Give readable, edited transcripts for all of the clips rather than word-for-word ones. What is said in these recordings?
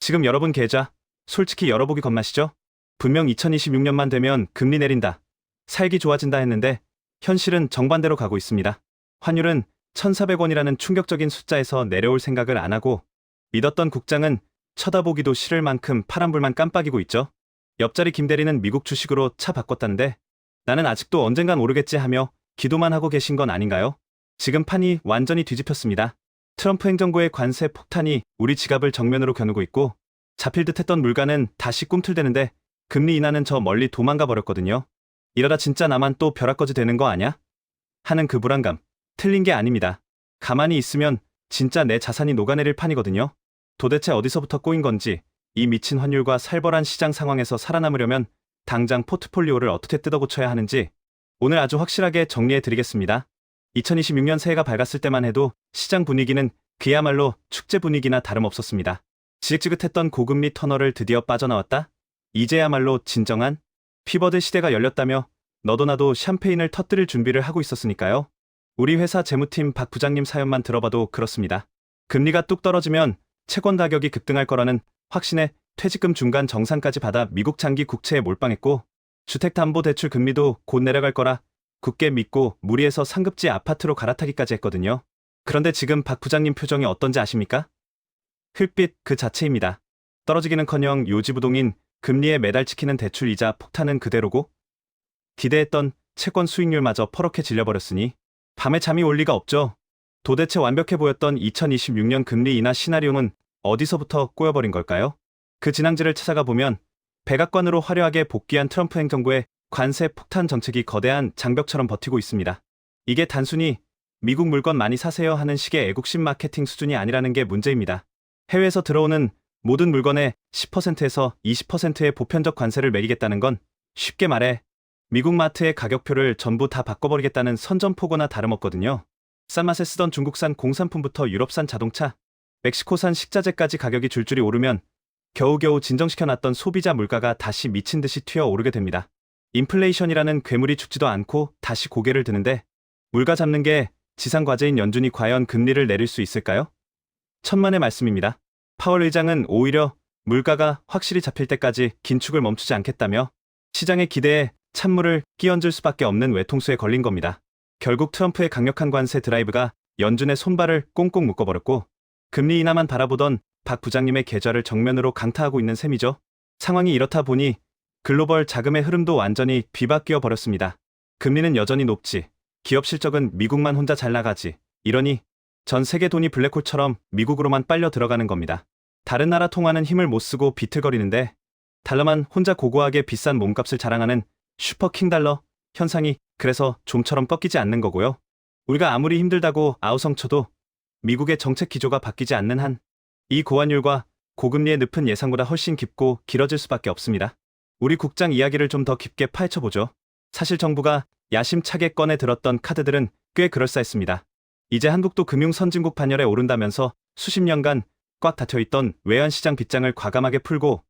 지금 여러분 계좌, 솔직히 열어보기 겁나시죠? 분명 2026년만 되면 금리 내린다, 살기 좋아진다 했는데 현실은 정반대로 가고 있습니다. 환율은 1,400원이라는 충격적인 숫자에서 내려올 생각을 안 하고 믿었던 국장은 쳐다보기도 싫을 만큼 파란불만 깜빡이고 있죠. 옆자리 김대리는 미국 주식으로 차 바꿨다는데 나는 아직도 언젠간 오르겠지 하며 기도만 하고 계신 건 아닌가요? 지금 판이 완전히 뒤집혔습니다. 트럼프 행정부의 관세 폭탄이 우리 지갑을 정면으로 겨누고 있고 잡힐 듯했던 물가는 다시 꿈틀대는데 금리 인하는 저 멀리 도망가 버렸거든요. 이러다 진짜 나만 또 벼락거지 되는 거 아냐? 하는 그 불안감, 틀린 게 아닙니다. 가만히 있으면 진짜 내 자산이 녹아내릴 판이거든요. 도대체 어디서부터 꼬인 건지, 이 미친 환율과 살벌한 시장 상황에서 살아남으려면 당장 포트폴리오를 어떻게 뜯어고쳐야 하는지 오늘 아주 확실하게 정리해드리겠습니다. 2026년 새해가 밝았을 때만 해도 시장 분위기는 그야말로 축제 분위기나 다름없었습니다. 지긋지긋했던 고금리 터널을 드디어 빠져나왔다? 이제야말로 진정한 피버드 시대가 열렸다며 너도 나도 샴페인을 터뜨릴 준비를 하고 있었으니까요. 우리 회사 재무팀 박 부장님 사연만 들어봐도 그렇습니다. 금리가 뚝 떨어지면 채권 가격이 급등할 거라는 확신에 퇴직금 중간 정산까지 받아 미국 장기 국채에 몰빵했고 주택담보대출 금리도 곧 내려갈 거라 굳게 믿고 무리해서 상급지 아파트로 갈아타기까지 했거든요. 그런데 지금 박 부장님 표정이 어떤지 아십니까? 흙빛 그 자체입니다. 떨어지기는커녕 요지부동인 금리에 매달 찍히는 대출 이자 폭탄은 그대로고 기대했던 채권 수익률마저 퍼렇게 질려버렸으니 밤에 잠이 올 리가 없죠. 도대체 완벽해 보였던 2026년 금리 인하 시나리오는 어디서부터 꼬여버린 걸까요? 그 진앙지를 찾아가 보면 백악관으로 화려하게 복귀한 트럼프 행정부의 관세 폭탄 정책이 거대한 장벽처럼 버티고 있습니다. 이게 단순히 미국 물건 많이 사세요 하는 식의 애국심 마케팅 수준이 아니라는 게 문제입니다. 해외에서 들어오는 모든 물건에 10%에서 20%의 보편적 관세를 매기겠다는 건 쉽게 말해 미국 마트의 가격표를 전부 다 바꿔버리겠다는 선전포고나 다름없거든요. 싼 맛에 쓰던 중국산 공산품부터 유럽산 자동차, 멕시코산 식자재까지 가격이 줄줄이 오르면 겨우겨우 진정시켜놨던 소비자 물가가 다시 미친 듯이 튀어오르게 됩니다. 인플레이션이라는 괴물이 죽지도 않고 다시 고개를 드는데 물가 잡는 게 지상과제인 연준이 과연 금리를 내릴 수 있을까요? 천만의 말씀입니다. 파월 의장은 오히려 물가가 확실히 잡힐 때까지 긴축을 멈추지 않겠다며 시장의 기대에 찬물을 끼얹을 수밖에 없는 외통수에 걸린 겁니다. 결국 트럼프의 강력한 관세 드라이브가 연준의 손발을 꽁꽁 묶어버렸고 금리 인하만 바라보던 박 부장님의 계좌를 정면으로 강타하고 있는 셈이죠. 상황이 이렇다 보니 글로벌 자금의 흐름도 완전히 뒤바뀌어 버렸습니다. 금리는 여전히 높지, 기업 실적은 미국만 혼자 잘 나가지, 이러니 전 세계 돈이 블랙홀처럼 미국으로만 빨려 들어가는 겁니다. 다른 나라 통화는 힘을 못 쓰고 비틀거리는데 달러만 혼자 고고하게 비싼 몸값을 자랑하는 슈퍼킹 달러 현상이 그래서 좀처럼 꺾이지 않는 거고요. 우리가 아무리 힘들다고 아우성쳐도 미국의 정책 기조가 바뀌지 않는 한 이 고환율과 고금리의 늪은 예상보다 훨씬 깊고 길어질 수밖에 없습니다. 우리 국장 이야기를 좀 더 깊게 파헤쳐보죠. 사실 정부가 야심차게 꺼내 들었던 카드들은 꽤 그럴싸했습니다. 이제 한국도 금융 선진국 반열에 오른다면서 수십 년간 꽉 닫혀있던 외환시장 빗장을 과감하게 풀고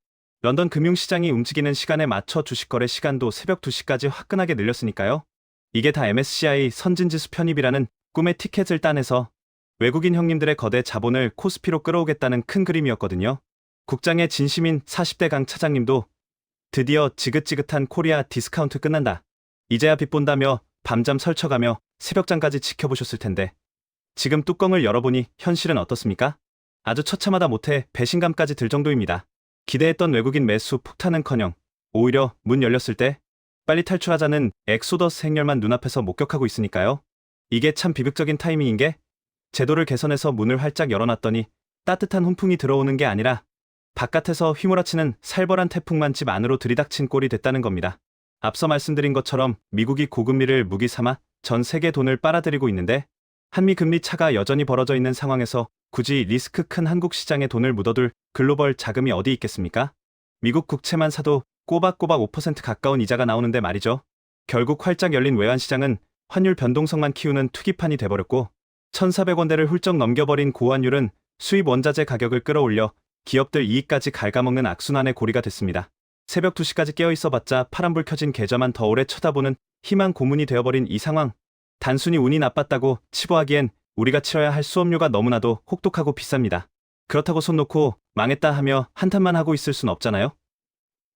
런던 금융시장이 움직이는 시간에 맞춰 주식거래 시간도 새벽 2시까지 화끈하게 늘렸으니까요. 이게 다 MSCI 선진지수 편입이라는 꿈의 티켓을 따내서 외국인 형님들의 거대 자본을 코스피로 끌어오겠다는 큰 그림이었거든요. 국장의 진심인 40대 강 차장님도 드디어 지긋지긋한 코리아 디스카운트 끝난다, 이제야 빚 본다며 밤잠 설쳐가며 새벽잠까지 지켜보셨을 텐데 지금 뚜껑을 열어보니 현실은 어떻습니까? 아주 처참하다 못해 배신감까지 들 정도입니다. 기대했던 외국인 매수 폭탄은커녕 오히려 문 열렸을 때 빨리 탈출하자는 엑소더스 행렬만 눈앞에서 목격하고 있으니까요. 이게 참 비극적인 타이밍인 게 제도를 개선해서 문을 활짝 열어놨더니 따뜻한 훈풍이 들어오는 게 아니라 바깥에서 휘몰아치는 살벌한 태풍만 집 안으로 들이닥친 꼴이 됐다는 겁니다. 앞서 말씀드린 것처럼 미국이 고금리를 무기 삼아 전 세계 돈을 빨아들이고 있는데 한미 금리 차가 여전히 벌어져 있는 상황에서 굳이 리스크 큰 한국 시장에 돈을 묻어둘 글로벌 자금이 어디 있겠습니까? 미국 국채만 사도 꼬박꼬박 5% 가까운 이자가 나오는데 말이죠. 결국 활짝 열린 외환시장은 환율 변동성만 키우는 투기판이 돼버렸고 1,400원대를 훌쩍 넘겨버린 고환율은 수입 원자재 가격을 끌어올려 기업들 이익까지 갉아먹는 악순환의 고리가 됐습니다. 새벽 2시까지 깨어있어봤자 파란불 켜진 계좌만 더 오래 쳐다보는 희망 고문이 되어버린 이 상황. 단순히 운이 나빴다고 치부하기엔 우리가 치러야 할 수업료가 너무나도 혹독하고 비쌉니다. 그렇다고 손 놓고 망했다 하며 한탄만 하고 있을 순 없잖아요.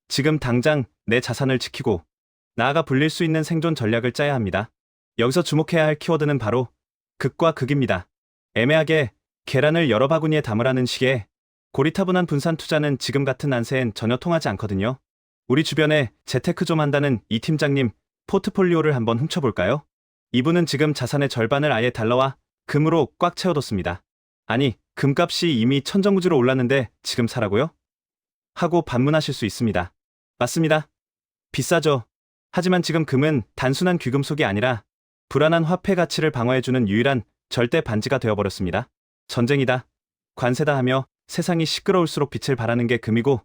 지금 당장 내 자산을 지키고 나아가 불릴 수 있는 생존 전략을 짜야 합니다. 여기서 주목해야 할 키워드는 바로 극과 극입니다. 애매하게 계란을 여러 바구니에 담으라는 식의 고리타분한 분산 투자는 지금 같은 난세엔 전혀 통하지 않거든요. 우리 주변에 재테크 좀 한다는 이 팀장님 포트폴리오를 한번 훔쳐볼까요? 이분은 지금 자산의 절반을 아예 달러와 금으로 꽉 채워뒀습니다. 아니, 금값이 이미 천정부지로 올랐는데 지금 사라고요? 하고 반문하실 수 있습니다. 맞습니다. 비싸죠. 하지만 지금 금은 단순한 귀금속이 아니라 불안한 화폐 가치를 방어해주는 유일한 절대 반지가 되어버렸습니다. 전쟁이다, 관세다 하며 세상이 시끄러울수록 빛을 발하는 게 금이고,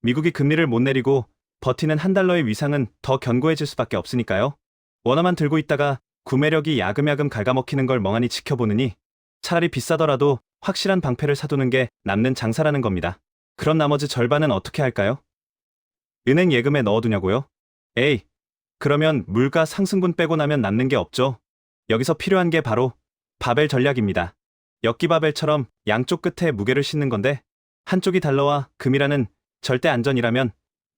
미국이 금리를 못 내리고 버티는 한 달러의 위상은 더 견고해질 수밖에 없으니까요. 원화만 들고 있다가 구매력이 야금야금 갉아먹히는 걸 멍하니 지켜보느니 차라리 비싸더라도 확실한 방패를 사두는 게 남는 장사라는 겁니다. 그럼 나머지 절반은 어떻게 할까요? 은행 예금에 넣어두냐고요? 에이, 그러면 물가 상승분 빼고 나면 남는 게 없죠. 여기서 필요한 게 바로 바벨 전략입니다. 엽기바벨처럼 양쪽 끝에 무게를 싣는 건데, 한쪽이 달러와 금이라는 절대 안전이라면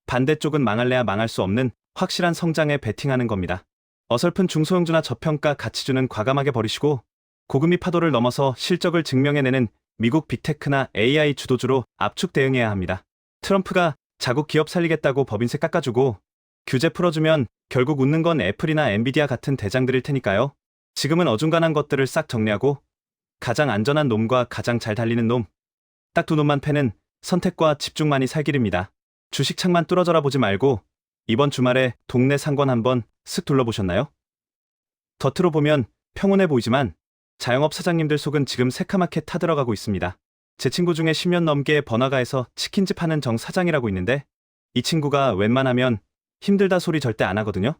반대쪽은 망할래야 망할 수 없는 확실한 성장에 베팅하는 겁니다. 어설픈 중소형주나 저평가 가치주는 과감하게 버리시고 고금리 파도를 넘어서 실적을 증명해내는 미국 빅테크나 AI 주도주로 압축 대응해야 합니다. 트럼프가 자국 기업 살리겠다고 법인세 깎아주고 규제 풀어주면 결국 웃는 건 애플이나 엔비디아 같은 대장들일 테니까요. 지금은 어중간한 것들을 싹 정리하고 가장 안전한 놈과 가장 잘 달리는 놈, 딱 두 놈만 패는 선택과 집중만이 살 길입니다. 주식창만 뚫어져라 보지 말고 이번 주말에 동네 상권 한번 슥 둘러보셨나요? 겉으로 보면 평온해 보이지만 자영업 사장님들 속은 지금 새카맣게 타들어가고 있습니다. 제 친구 중에 10년 넘게 번화가에서 치킨집 하는 정 사장이라고 있는데, 이 친구가 웬만하면 힘들다 소리 절대 안 하거든요.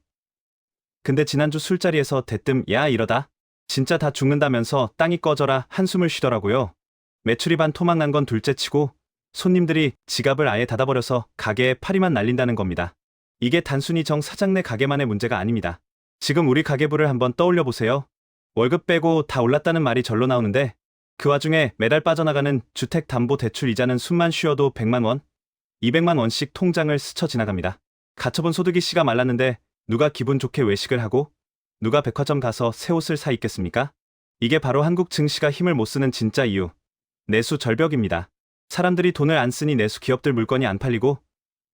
근데 지난주 술자리에서 대뜸 야 이러다 진짜 다 죽는다면서 땅이 꺼져라 한숨을 쉬더라고요. 매출이 반 토막난 건 둘째치고 손님들이 지갑을 아예 닫아버려서 가게에 파리만 날린다는 겁니다. 이게 단순히 정 사장네 가게만의 문제가 아닙니다. 지금 우리 가계부를 한번 떠올려 보세요. 월급 빼고 다 올랐다는 말이 절로 나오는데 그 와중에 매달 빠져나가는 주택담보대출 이자는 숨만 쉬어도 100만 원, 200만 원씩 통장을 스쳐 지나갑니다. 가처분 소득이 씨가 말랐는데 누가 기분 좋게 외식을 하고 누가 백화점 가서 새 옷을 사 입겠습니까? 이게 바로 한국 증시가 힘을 못 쓰는 진짜 이유, 내수 절벽입니다. 사람들이 돈을 안 쓰니 내수 기업들 물건이 안 팔리고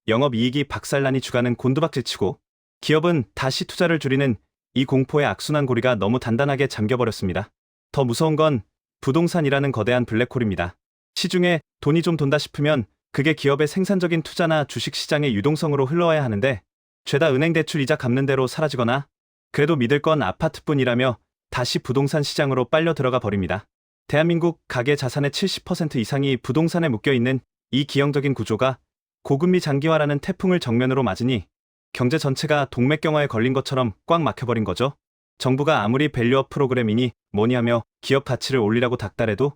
영업이익이 박살나니 주가는 곤두박질치고 기업은 다시 투자를 줄이는 이 공포의 악순환 고리가 너무 단단하게 잠겨버렸습니다. 더 무서운 건 부동산이라는 거대한 블랙홀입니다. 시중에 돈이 좀 돈다 싶으면 그게 기업의 생산적인 투자나 주식시장의 유동성으로 흘러와야 하는데 죄다 은행 대출 이자 갚는 대로 사라지거나 그래도 믿을 건 아파트뿐이라며 다시 부동산 시장으로 빨려 들어가 버립니다. 대한민국 가계 자산의 70% 이상이 부동산에 묶여있는 이 기형적인 구조가 고금리 장기화라는 태풍을 정면으로 맞으니 경제 전체가 동맥경화에 걸린 것처럼 꽉 막혀버린 거죠. 정부가 아무리 밸류업 프로그램이니 뭐니 하며 기업 가치를 올리라고 닥달해도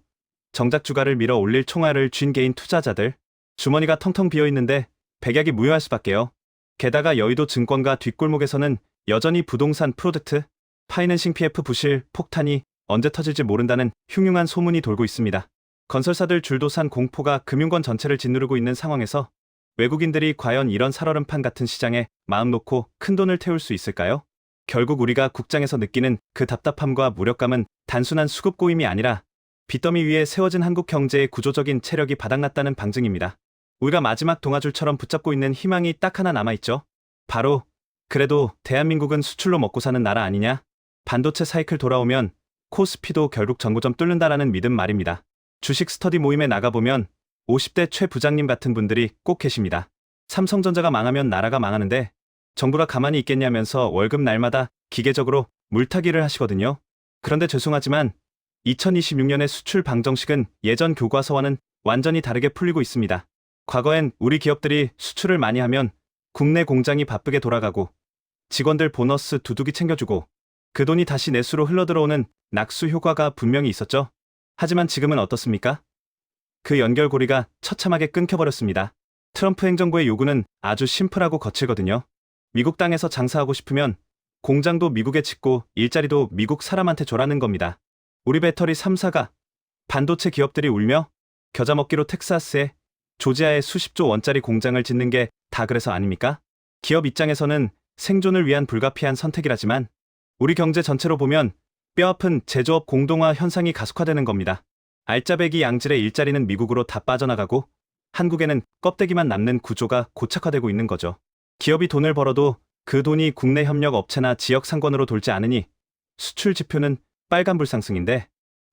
정작 주가를 밀어 올릴 총알을 쥔 개인 투자자들, 주머니가 텅텅 비어있는데 백약이 무효할 수밖에요. 게다가 여의도 증권가 뒷골목에서는 여전히 부동산 프로젝트, 파이낸싱 PF 부실, 폭탄이 언제 터질지 모른다는 흉흉한 소문이 돌고 있습니다. 건설사들 줄도산 공포가 금융권 전체를 짓누르고 있는 상황에서 외국인들이 과연 이런 살얼음판 같은 시장에 마음 놓고 큰돈을 태울 수 있을까요? 결국 우리가 국장에서 느끼는 그 답답함과 무력감은 단순한 수급 고임이 아니라 빚더미 위에 세워진 한국 경제의 구조적인 체력이 바닥났다는 방증입니다. 우리가 마지막 동아줄처럼 붙잡고 있는 희망이 딱 하나 남아있죠. 바로 그래도 대한민국은 수출로 먹고 사는 나라 아니냐? 반도체 사이클 돌아오면 코스피도 결국 전고점 뚫는다라는 믿음 말입니다. 주식 스터디 모임에 나가보면 50대 최 부장님 같은 분들이 꼭 계십니다. 삼성전자가 망하면 나라가 망하는데 정부가 가만히 있겠냐면서 월급 날마다 기계적으로 물타기를 하시거든요. 그런데 죄송하지만 2026년의 수출 방정식은 예전 교과서와는 완전히 다르게 풀리고 있습니다. 과거엔 우리 기업들이 수출을 많이 하면 국내 공장이 바쁘게 돌아가고 직원들 보너스 두둑이 챙겨주고 그 돈이 다시 내수로 흘러들어오는 낙수 효과가 분명히 있었죠. 하지만 지금은 어떻습니까? 그 연결고리가 처참하게 끊겨버렸습니다. 트럼프 행정부의 요구는 아주 심플하고 거칠거든요. 미국 땅에서 장사하고 싶으면 공장도 미국에 짓고 일자리도 미국 사람한테 줘라는 겁니다. 우리 배터리 3사가 반도체 기업들이 울며 겨자 먹기로 텍사스에, 조지아에 수십조 원짜리 공장을 짓는 게 다 그래서 아닙니까? 기업 입장에서는 생존을 위한 불가피한 선택이라지만 우리 경제 전체로 보면 뼈아픈 제조업 공동화 현상이 가속화되는 겁니다. 알짜배기 양질의 일자리는 미국으로 다 빠져나가고 한국에는 껍데기만 남는 구조가 고착화되고 있는 거죠. 기업이 돈을 벌어도 그 돈이 국내 협력 업체나 지역 상권으로 돌지 않으니 수출 지표는 빨간불 상승인데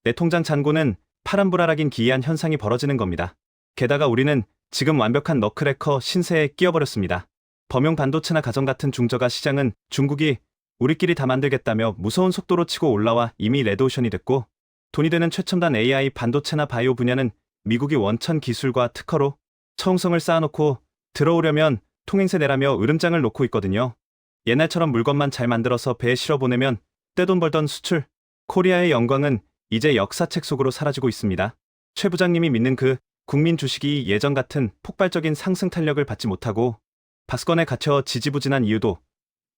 내 통장 잔고는 파란불알하긴 기이한 현상이 벌어지는 겁니다. 게다가 우리는 지금 완벽한 너클해커 신세에 끼어버렸습니다. 범용 반도체나 가전 같은 중저가 시장은 중국이 우리끼리 다 만들겠다며 무서운 속도로 치고 올라와 이미 레드오션이 됐고, 돈이 되는 최첨단 AI 반도체나 바이오 분야는 미국이 원천 기술과 특허로 처웅성을 쌓아놓고 들어오려면 통행세 내라며 으름장을 놓고 있거든요. 옛날처럼 물건만 잘 만들어서 배에 실어보내면 떼돈 벌던 수출, 코리아의 영광은 이제 역사책 속으로 사라지고 있습니다. 최 부장님이 믿는 그 국민 주식이 예전 같은 폭발적인 상승 탄력을 받지 못하고 박스권에 갇혀 지지부진한 이유도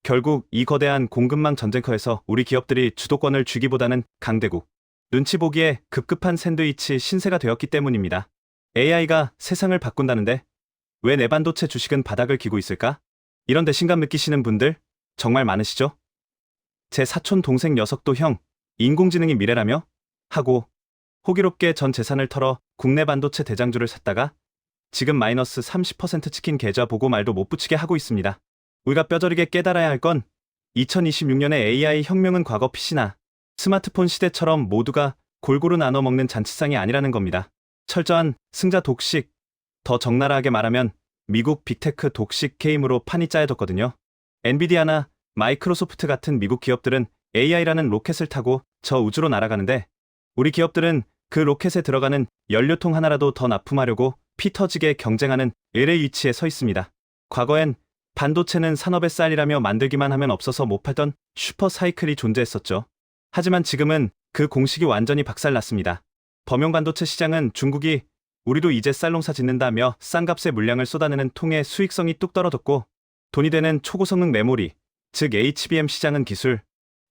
결국 이 거대한 공급망 전쟁터에서 우리 기업들이 주도권을 쥐기보다는 강대국, 눈치 보기에 급급한 샌드위치 신세가 되었기 때문입니다. AI가 세상을 바꾼다는데 왜 내 반도체 주식은 바닥을 기고 있을까? 이런 배신감 느끼시는 분들 정말 많으시죠? 제 사촌 동생 녀석도 형, 인공지능이 미래라며? 하고 호기롭게 전 재산을 털어 국내 반도체 대장주를 샀다가 지금 마이너스 30% 찍힌 계좌 보고 말도 못 붙이게 하고 있습니다. 우리가 뼈저리게 깨달아야 할 건 2026년의 AI 혁명은 과거 PC나 스마트폰 시대처럼 모두가 골고루 나눠 먹는 잔치상이 아니라는 겁니다. 철저한 승자 독식, 더 적나라하게 말하면 미국 빅테크 독식 게임으로 판이 짜여졌거든요. 엔비디아나 마이크로소프트 같은 미국 기업들은 AI라는 로켓을 타고 저 우주로 날아가는데 우리 기업들은 그 로켓에 들어가는 연료통 하나라도 더 납품하려고 피 터지게 경쟁하는 을의 위치에 서 있습니다. 과거엔 반도체는 산업의 쌀이라며 만들기만 하면 없어서 못 팔던 슈퍼 사이클이 존재했었죠. 하지만 지금은 그 공식이 완전히 박살났습니다. 범용 반도체 시장은 중국이 우리도 이제 쌀 농사 짓는다며 싼 값의 물량을 쏟아내는 통의 수익성이 뚝 떨어졌고, 돈이 되는 초고성능 메모리, 즉 HBM 시장은 기술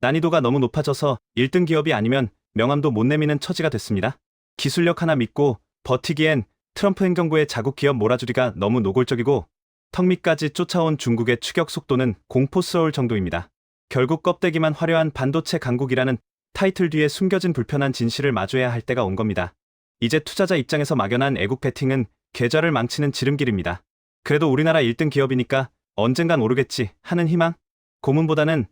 난이도가 너무 높아져서 1등 기업이 아니면 명함도 못 내미는 처지가 됐습니다. 기술력 하나 믿고 버티기엔 트럼프 행정부의 자국 기업 몰아주기가 너무 노골적이고 턱 밑까지 쫓아온 중국의 추격 속도는 공포스러울 정도입니다. 결국 껍데기만 화려한 반도체 강국이라는 타이틀 뒤에 숨겨진 불편한 진실을 마주해야 할 때가 온 겁니다. 이제 투자자 입장에서 막연한 애국 베팅은 계좌를 망치는 지름길입니다. 그래도 우리나라 1등 기업이니까 언젠간 오르겠지 하는 희망? 고문보다는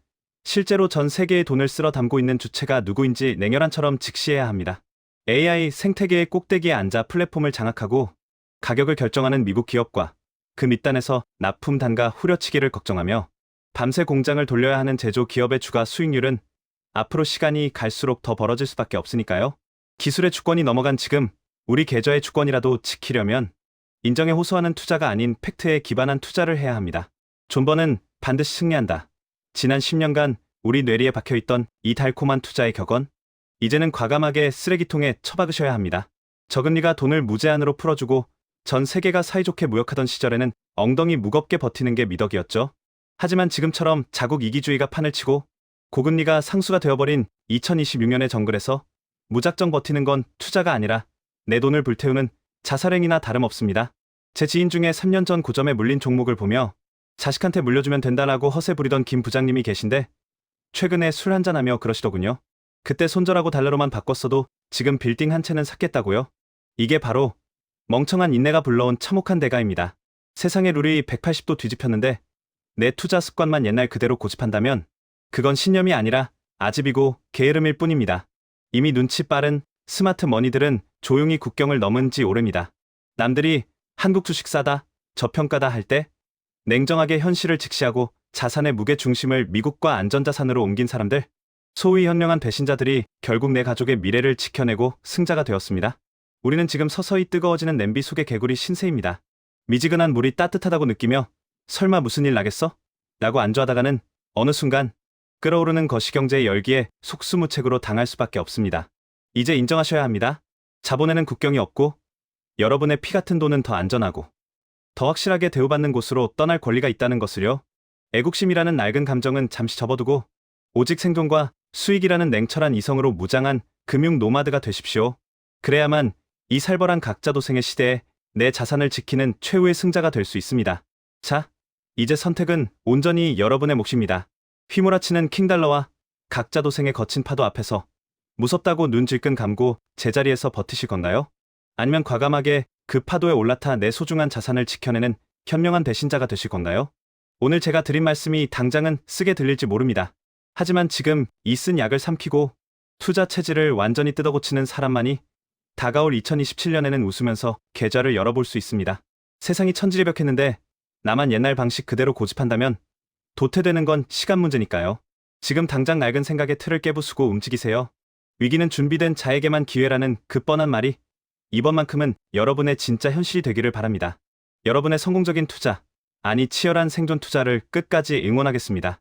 실제로 전 세계의 돈을 쓸어 담고 있는 주체가 누구인지 냉혈한처럼 직시해야 합니다. AI 생태계의 꼭대기에 앉아 플랫폼을 장악하고 가격을 결정하는 미국 기업과 그 밑단에서 납품 단가 후려치기를 걱정하며 밤새 공장을 돌려야 하는 제조 기업의 주가 수익률은 앞으로 시간이 갈수록 더 벌어질 수밖에 없으니까요. 기술의 주권이 넘어간 지금 우리 계좌의 주권이라도 지키려면 인정에 호소하는 투자가 아닌 팩트에 기반한 투자를 해야 합니다. 존버는 반드시 승리한다. 지난 10년간 우리 뇌리에 박혀있던 이 달콤한 투자의 격언, 이제는 과감하게 쓰레기통에 처박으셔야 합니다. 저금리가 돈을 무제한으로 풀어주고 전 세계가 사이좋게 무역하던 시절에는 엉덩이 무겁게 버티는 게 미덕이었죠. 하지만 지금처럼 자국 이기주의가 판을 치고 고금리가 상수가 되어버린 2026년의 정글에서 무작정 버티는 건 투자가 아니라 내 돈을 불태우는 자살행위나 다름없습니다. 제 지인 중에 3년 전 고점에 물린 종목을 보며 자식한테 물려주면 된다라고 허세 부리던 김 부장님이 계신데 최근에 술 한잔하며 그러시더군요. 그때 손절하고 달러로만 바꿨어도 지금 빌딩 한 채는 샀겠다고요? 이게 바로 멍청한 인내가 불러온 참혹한 대가입니다. 세상의 룰이 180도 뒤집혔는데 내 투자 습관만 옛날 그대로 고집한다면 그건 신념이 아니라 아집이고 게으름일 뿐입니다. 이미 눈치 빠른 스마트 머니들은 조용히 국경을 넘은 지 오래입니다. 남들이 한국 주식 싸다, 저평가다 할 때 냉정하게 현실을 직시하고 자산의 무게 중심을 미국과 안전자산으로 옮긴 사람들, 소위 현명한 배신자들이 결국 내 가족의 미래를 지켜내고 승자가 되었습니다. 우리는 지금 서서히 뜨거워지는 냄비 속의 개구리 신세입니다. 미지근한 물이 따뜻하다고 느끼며 설마 무슨 일 나겠어? 라고 안주하다가는 어느 순간 끓어오르는 거시경제의 열기에 속수무책으로 당할 수밖에 없습니다. 이제 인정하셔야 합니다. 자본에는 국경이 없고 여러분의 피 같은 돈은 더 안전하고 더 확실하게 대우받는 곳으로 떠날 권리가 있다는 것을요. 애국심이라는 낡은 감정은 잠시 접어두고 오직 생존과 수익이라는 냉철한 이성으로 무장한 금융 노마드가 되십시오. 그래야만 이 살벌한 각자 도생의 시대에 내 자산을 지키는 최후의 승자가 될 수 있습니다. 자, 이제 선택은 온전히 여러분의 몫입니다. 휘몰아치는 킹달러와 각자 도생의 거친 파도 앞에서 무섭다고 눈 질끈 감고 제자리에서 버티실 건가요? 아니면 과감하게 그 파도에 올라타 내 소중한 자산을 지켜내는 현명한 배신자가 되실 건가요? 오늘 제가 드린 말씀이 당장은 쓰게 들릴지 모릅니다. 하지만 지금 이 쓴 약을 삼키고 투자 체질을 완전히 뜯어고치는 사람만이 다가올 2027년에는 웃으면서 계좌를 열어볼 수 있습니다. 세상이 천지개벽했는데 나만 옛날 방식 그대로 고집한다면 도태되는 건 시간 문제니까요. 지금 당장 낡은 생각의 틀을 깨부수고 움직이세요. 위기는 준비된 자에게만 기회라는 그 뻔한 말이 이번만큼은 여러분의 진짜 현실이 되기를 바랍니다. 여러분의 성공적인 투자, 아니 치열한 생존 투자를 끝까지 응원하겠습니다.